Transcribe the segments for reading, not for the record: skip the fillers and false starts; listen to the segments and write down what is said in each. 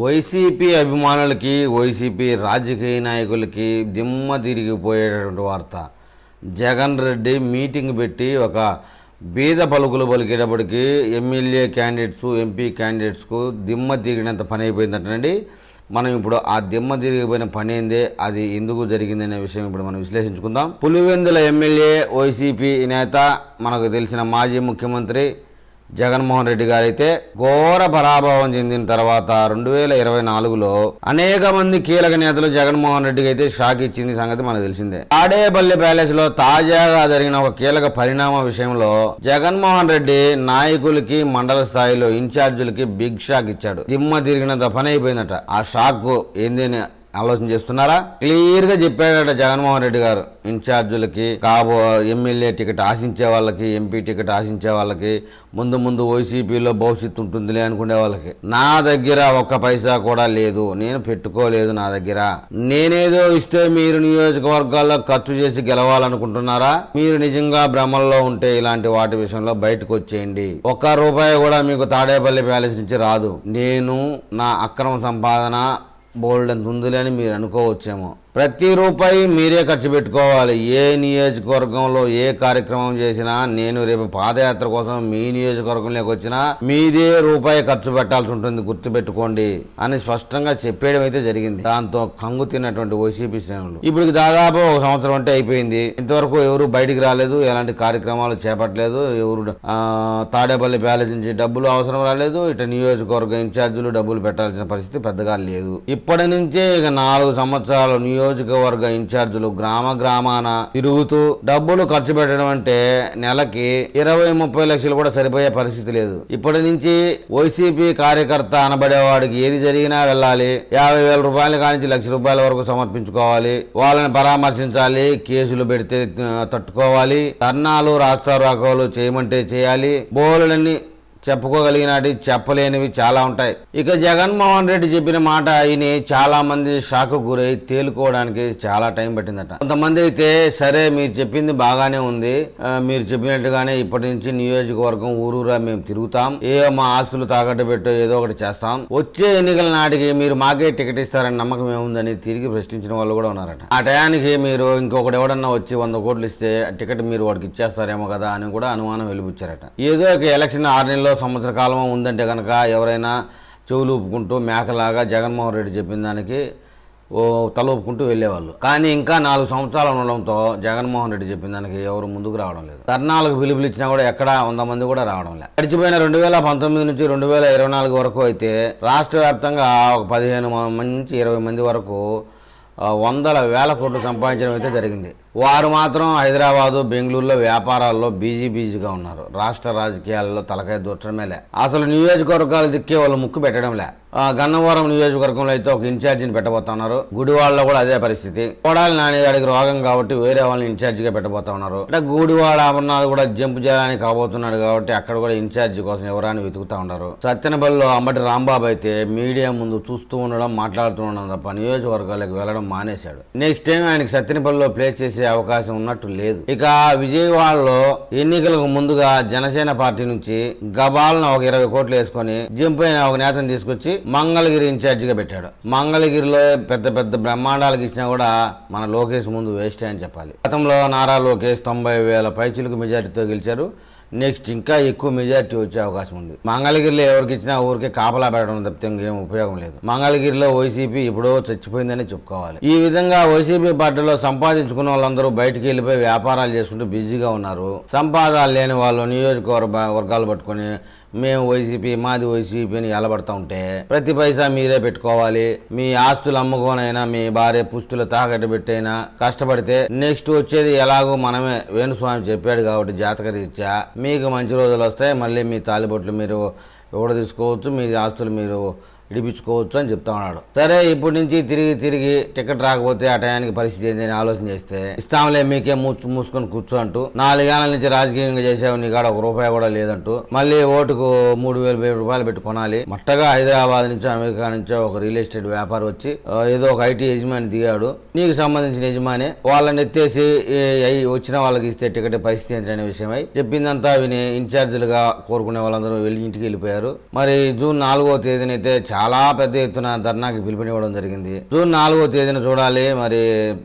YCP అభిమానులకి YCP రాజకీయ నాయకులకి దిమ్మ తిరిగిపోయేటటువంటి వార్త. జగన్ రెడ్డి మీటింగ్ పెట్టి ఒక బీద పలుకులు పలికేటప్పటికి ఎమ్మెల్యే క్యాండిడేట్స్ ఎంపీ క్యాండిడేట్స్కు దిమ్మ తిరిగినంత పని అయిపోయిందంటండి. మనం ఇప్పుడు ఆ దిమ్మ తిరిగిపోయిన పని ఏందే, అది ఎందుకు జరిగిందనే విషయం ఇప్పుడు మనం విశ్లేషించుకుందాం. పులివెందుల ఎమ్మెల్యే వైసీపీ నేత మనకు తెలిసిన మాజీ ముఖ్యమంత్రి జగన్మోహన్ రెడ్డి గారైతే ఘోర పరాభవం చెందిన తర్వాత 2024లో అనేక మంది కీలక నేతలు జగన్మోహన్ రెడ్డికి అయితే షాక్ ఇచ్చింది సంగతి మనకు తెలిసిందే. తాడేపల్లి ప్యాలెస్ లో తాజాగా జరిగిన ఒక కీలక పరిణామ విషయంలో జగన్మోహన్ రెడ్డి నాయకులకి మండల స్థాయిలో ఇన్ఛార్జీలకి బిగ్ షాక్ ఇచ్చాడు. దిమ్మ తిరిగినంత పని అయిపోయిందట. ఆ షాక్ ఏంది ఆలోచన చేస్తున్నారా? క్లియర్ గా చెప్పాడట జగన్మోహన్ రెడ్డి గారు. ఇన్ఛార్జీలకి ఎమ్మెల్యే టికెట్ ఆశించే వాళ్ళకి, ఎంపీ టికెట్ ఆశించే వాళ్ళకి, ముందు వైసీపీలో భవిష్యత్తు ఉంటుందిలే అనుకునే వాళ్ళకి, నా దగ్గర ఒక్క పైసా కూడా లేదు, నేను పెట్టుకోలేదు నా దగ్గర, నేనేదో ఇస్తే మీరు నియోజకవర్గాల్లో ఖర్చు చేసి గెలవాలనుకుంటున్నారా? మీరు నిజంగా భ్రమల్లో ఉంటే ఇలాంటి వాటి విషయంలో బయటకు వచ్చేయండి. ఒక్క రూపాయి కూడా మీకు తాడేపల్లి ప్యాలెస్ నుంచి రాదు. నేను నా అక్రమ సంపాదన బోల్డ్ అంత ఉందిలే అని మీరు అనుకోవచ్చేమో. ప్రతి రూపాయి మీరే ఖర్చు పెట్టుకోవాలి. ఏ నియోజకవర్గంలో ఏ కార్యక్రమం చేసినా, నేను రేపు పాదయాత్ర కోసం మీ నియోజకవర్గంలోకి వచ్చినా మీదే రూపాయి ఖర్చు పెట్టాల్సి ఉంటుంది, గుర్తుపెట్టుకోండి అని స్పష్టంగా చెప్పేయడం అయితే జరిగింది. దాంతో కంగు తిన్నటువంటి వైసీపీ శ్రేణులు ఇప్పుడు దాదాపు 1 సంవత్సరం అంటే అయిపోయింది. ఇంతవరకు ఎవరు బయటికి రాలేదు, ఎలాంటి కార్యక్రమాలు చేపట్టలేదు, ఎవరు తాడేపల్లి ప్యాలెస్ నుంచి డబ్బులు అవసరం రాలేదు, ఇటు నియోజకవర్గ ఇన్ఛార్జీలు డబ్బులు పెట్టాల్సిన పరిస్థితి పెద్దగా లేదు. ఇప్పటి నుంచే ఇక 4 సంవత్సరాలు నియోజకవర్గ ఇన్ఛార్జీలు గ్రామాన తిరుగుతూ డబ్బులు ఖర్చు పెట్టడం అంటే నెలకి 20-30 లక్షలు కూడా సరిపోయే పరిస్థితి లేదు. ఇప్పటి నుంచి వైసీపీ కార్యకర్త అనబడేవాడికి ఏది జరిగినా వెళ్ళాలి, 50,000 రూపాయల కానించి ₹1,00,000 వరకు సమర్పించుకోవాలి, వాళ్ళని పరామర్శించాలి, కేసులు పెడితే తట్టుకోవాలి, ధర్నాలు రాస్తారోకోలు చేయమంటే చేయాలి, బోలులన్నీ చెప్పుకోగలిగినవి చెప్పలేనివి చాలా ఉంటాయి. ఇక జగన్మోహన్ రెడ్డి చెప్పిన మాట అయిని చాలా మంది షాక్ గురై తేలుకోవడానికి చాలా టైం పట్టిందట. కొంతమంది అయితే సరే మీరు చెప్పింది బాగానే ఉంది, మీరు చెప్పినట్టుగానే ఇప్పటి నుంచి నియోజకవర్గం ఊరూరా మేము తిరుగుతాం, మా ఆస్తులు తాకట్టు పెట్టో ఏదో ఒకటి చేస్తాం, వచ్చే ఎన్నికల నాటికి మీరు మాకే టికెట్ ఇస్తారని నమ్మకం ఏముందని తిరిగి ప్రశ్నించిన వాళ్ళు కూడా ఉన్నారట. ఆ టయానికి మీరు ఇంకొకటి ఎవడన్నా వచ్చి 100 కోట్లు ఇస్తే టికెట్ మీరు వాడికి ఇచ్చేస్తారేమో కదా అని కూడా అనుమానం వెలిబుచ్చారట. ఏదో ఒక ఎలక్షన్ 6 నెలల్లో సంవత్సర కాలం ఉందంటే కనుక ఎవరైనా చెవులు ఊపుకుంటూ మేకలాగా జగన్మోహన్ రెడ్డి చెప్పిన దానికి తల ఊపుకుంటూ వెళ్ళేవాళ్ళు. కానీ ఇంకా 4 సంవత్సరాలు ఉండడంతో జగన్మోహన్ రెడ్డి చెప్పిన దానికి ఎవరు ముందుకు రావడం లేదు. ధర్నాలకు పిలుపులు ఇచ్చినా కూడా ఎక్కడ 100 మంది కూడా రావడం లేదు. గడిచిపోయిన 2019 నుంచి 2024 వరకు అయితే రాష్ట్ర వ్యాప్తంగా ఒక 15 మంది నుంచి 20 మంది వరకు 100,000 కోట్లు సంపాదించడం అయితే జరిగింది. వారు మాత్రం హైదరాబాదు, బెంగళూరులో వ్యాపారాల్లో బిజీగా ఉన్నారు. రాష్ట్ర రాజకీయాల్లో తలకాయ దూర్చడమేలే. అసలు నియోజకవర్గాలు దిక్కే వాళ్ళు ముక్కు పెట్టడంలే. గన్నవరం నియోజకవర్గంలో అయితే ఒక ఇన్ఛార్జిని పెట్టబోతున్నారు. గుడివాడలో కూడా అదే పరిస్థితి. కొడాలి నానిగాడికి రోగం కాబట్టి వేరే వాళ్ళని ఇన్ఛార్జిగా పెట్టబోతా ఉన్నారు. అంటే గుడివాడ అమర్నాథ్ కూడా జంప్ చేయడానికి కాబోతున్నాడు కాబట్టి అక్కడ కూడా ఇన్ఛార్జి కోసం ఎవరైనా వెతుకుతా ఉన్నారు. సత్తెనపల్లిలో అంబటి రాంబాబు అయితే మీడియా ముందు చూస్తూ ఉండడం, మాట్లాడుతూ ఉండడం తప్ప నియోజకవర్గాలకు వెళ్లడం మానేశాడు. నెక్స్ట్ టైం ఆయనకి సత్తెనపల్లిలో ప్లేస్ చేసే అవకాశం ఉన్నట్టు లేదు. ఇక విజయవాడలో ఎన్నికలకు ముందుగా జనసేన పార్టీ నుంచి గబాలను ఒక 20 కోట్లు వేసుకొని జంప్ అయిన ఒక నేతను తీసుకొచ్చి మంగళగిరి ఇన్ఛార్జిగా పెట్టాడు. మంగళగిరిలో పెద్ద బ్రహ్మాండాలకు ఇచ్చినా కూడా మన లోకేష్ ముందు వేస్ట్ అని చెప్పాలి. గతంలో నారా లోకేష్ 90,000 పైచిలకు మెజార్టీతో గెలిచారు. నెక్స్ట్ ఇంకా ఎక్కువ మెజార్టీ వచ్చే అవకాశం ఉంది. మంగళగిరిలో ఎవరికి ఇచ్చినా ఊరికే కాపలా పెట్టడం తప్పితే ఇంకేం ఉపయోగం లేదు. మంగళగిరిలో వైసీపీ ఇప్పుడు చచ్చిపోయిందని చెప్పుకోవాలి. ఈ విధంగా వైసీపీ పార్టీలో సంపాదించుకున్న వాళ్ళందరూ బయటికి వెళ్ళిపోయి వ్యాపారాలు చేసుకుంటూ బిజీగా ఉన్నారు. సంపాదన లేని వాళ్ళు నియోజకవర్గాలు పట్టుకుని మేము వైసీపీ, మాది వైసీపీ అని ఎలబడతా ఉంటే ప్రతి పైసా మీరే పెట్టుకోవాలి. మీ ఆస్తులు అమ్ముకోనైనా, మీ భార్య పుస్తులు తాకట్టు పెట్టైనా కష్టపడితే నెక్స్ట్ వచ్చేది ఎలాగో మనమే. వేణుస్వామి చెప్పాడు కాబట్టి జాతక రీత్యా మీకు మంచి రోజులు వస్తాయి, మళ్ళీ మీ తాలిబొట్లు మీరు ఎవడ తీసుకోవచ్చు, మీ ఆస్తులు మీరు ఇడిపించుకోవచ్చు అని చెప్తా ఉన్నాడు. సరే ఇప్పటి నుంచి తిరిగి టికెట్ రాకపోతే ఆ టయానికి పరిస్థితి ఏంటని ఆలోచన చేస్తే ఇస్తాంలే మీకే మూసుకొని కూర్చో అంటూ 4 ఏళ్ల నుంచి రాజకీయంగా చేసావు, నీ కాడ 1 రూపాయి కూడా లేదంటూ మళ్ళీ ఓటుకు 3,000 రూపాయలు పెట్టి కొనాలి. మట్టగా హైదరాబాద్ నుంచో అమెరికా నుంచో ఒక రియల్ ఎస్టేట్ వ్యాపారం వచ్చి ఏదో ఒక ఐటీ యజమాని దిగాడు, నీకు సంబంధించిన యజమాని, వాళ్ళని ఎత్తేసి వచ్చిన వాళ్ళకి ఇస్తే టికెట్ పరిస్థితి ఏంటనే విషయమై చెప్పిందంతా విని ఇన్ఛార్జీలుగా కోరుకునే వాళ్ళందరూ ఇంటికి వెళ్ళిపోయారు. మరి జూన్ 4వ తేదీనైతే చాలా పెద్ద ఎత్తున ధర్నాకి పిలుపునివ్వడం జరిగింది. జూన్ 4వ తేదీన చూడాలి మరి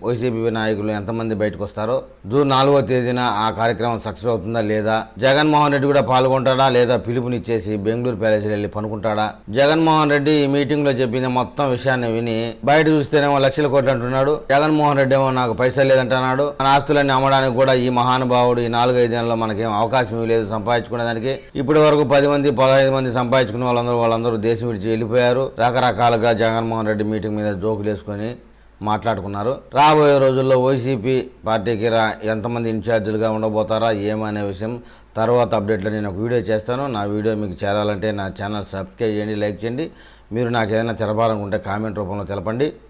వైసీపీ నాయకులు ఎంతమంది బయటకు వస్తారో. జూన్ 4వ తేదీన ఆ కార్యక్రమం సక్సెస్ అవుతుందా లేదా, జగన్మోహన్ రెడ్డి కూడా పాల్గొంటాడా లేదా పిలుపునిచ్చేసి బెంగళూరు ప్యాలెస్ వెళ్ళి పనుకుంటాడా. జగన్మోహన్ రెడ్డి ఈ మీటింగ్ లో చెప్పిన మొత్తం విషయాన్ని విని బయట చూస్తేనేమో లక్షల కోట్లు అంటున్నాడు. జగన్మోహన్ రెడ్డి ఏమో నాకు పైసలు లేదంటున్నాడు. మన ఆస్తులన్నీ అమ్మడానికి కూడా ఈ మహానుభావుడు ఈ 4-5 నెలల్లో మనకేం అవకాశం లేదు సంపాదించుకునేదానికి. ఇప్పటి వరకు 10 మంది 15 మంది సంపాదించుకున్న వాళ్ళందరూ దేశం విడిచి వెళ్ళిపోయారు. రకరకాలుగా జగన్మోహన్ రెడ్డి మీటింగ్ మీద జోకులు వేసుకొని మాట్లాడుకున్నారు. రాబోయే రోజుల్లో వైసీపీ పార్టీకి ఎంతమంది ఇన్ఛార్జీలుగా ఉండబోతారా ఏమనే విషయం తర్వాత అప్డేట్లో నేను ఒక వీడియో చేస్తాను. నా వీడియో మీకు చేరాలంటే నా ఛానల్ సబ్స్క్రైబ్ చేయండి, లైక్ చేయండి. మీరు నాకు ఏదైనా తెలపాలనుకుంటే కామెంట్ రూపంలో తెలపండి.